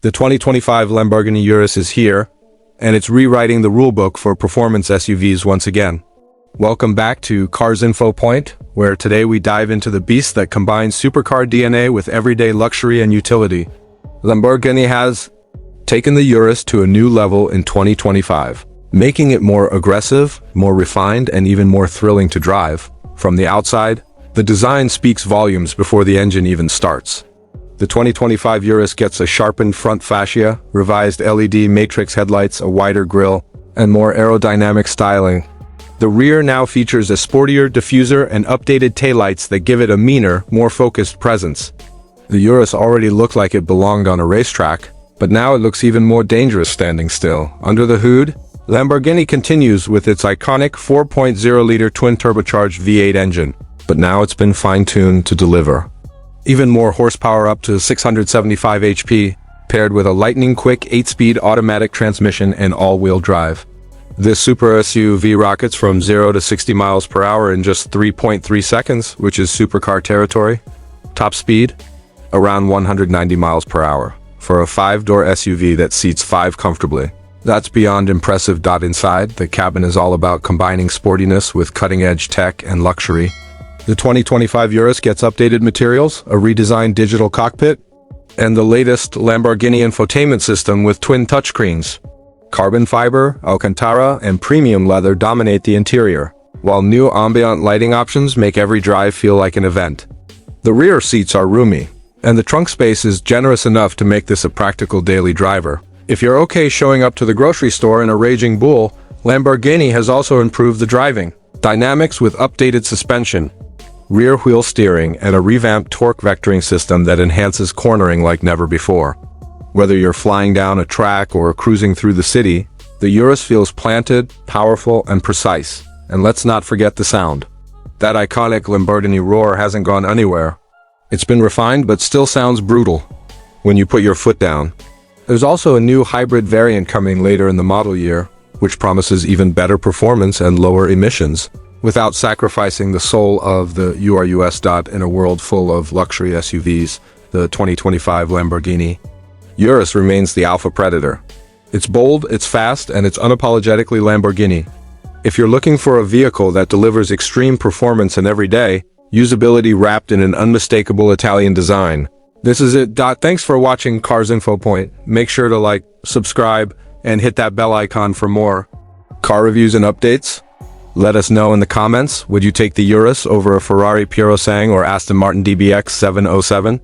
The 2025 Lamborghini Urus is here, and it's rewriting the rulebook for performance SUVs once again. Welcome back to Cars Info Point, where today we dive into the beast that combines supercar DNA with everyday luxury and utility. Lamborghini has taken the Urus to a new level in 2025, making it more aggressive, more refined, and even more thrilling to drive. From the outside, the design speaks volumes before the engine even starts. The 2025 Urus gets a sharpened front fascia, revised LED matrix headlights, a wider grille, and more aerodynamic styling. The rear now features a sportier diffuser and updated taillights that give it a meaner, more focused presence. The Urus already looked like it belonged on a racetrack, but now it looks even more dangerous standing still. Under the hood, Lamborghini continues with its iconic 4.0-liter twin-turbocharged V8 engine, but now it's been fine-tuned to deliver even more horsepower up to 675 HP, paired with a lightning-quick 8-speed automatic transmission and all-wheel drive. This super SUV rockets from 0 to 60 miles per hour in just 3.3 seconds, which is supercar territory. Top speed? Around 190 miles per hour, for a 5-door SUV that seats 5 comfortably. That's beyond impressive. Inside, the cabin is all about combining sportiness with cutting-edge tech and luxury. The 2025 Urus gets updated materials, a redesigned digital cockpit, and the latest Lamborghini infotainment system with twin touchscreens. Carbon fiber, Alcantara, and premium leather dominate the interior, while new ambient lighting options make every drive feel like an event. The rear seats are roomy, and the trunk space is generous enough to make this a practical daily driver. If you're okay showing up to the grocery store in a raging bull, Lamborghini has also improved the driving dynamics with updated suspension, rear wheel steering, and a revamped torque vectoring system that enhances cornering like never before. Whether you're flying down a track or cruising through the city, the Urus feels planted, powerful, and precise. And let's not forget the sound. That iconic Lamborghini roar hasn't gone anywhere. It's been refined but still sounds brutal when you put your foot down. There's also a new hybrid variant coming later in the model year, which promises even better performance and lower emissions, without sacrificing the soul of the Urus. In a world full of luxury SUVs, the 2025 Lamborghini Urus remains the alpha predator. It's bold, it's fast, and it's unapologetically Lamborghini. If you're looking for a vehicle that delivers extreme performance and everyday usability wrapped in an unmistakable Italian design, this is it. Thanks for watching Cars Info Point. Make sure to like, subscribe, and hit that bell icon for more car reviews and updates. Let us know in the comments, would you take the Urus over a Ferrari Purosangue or Aston Martin DBX 707?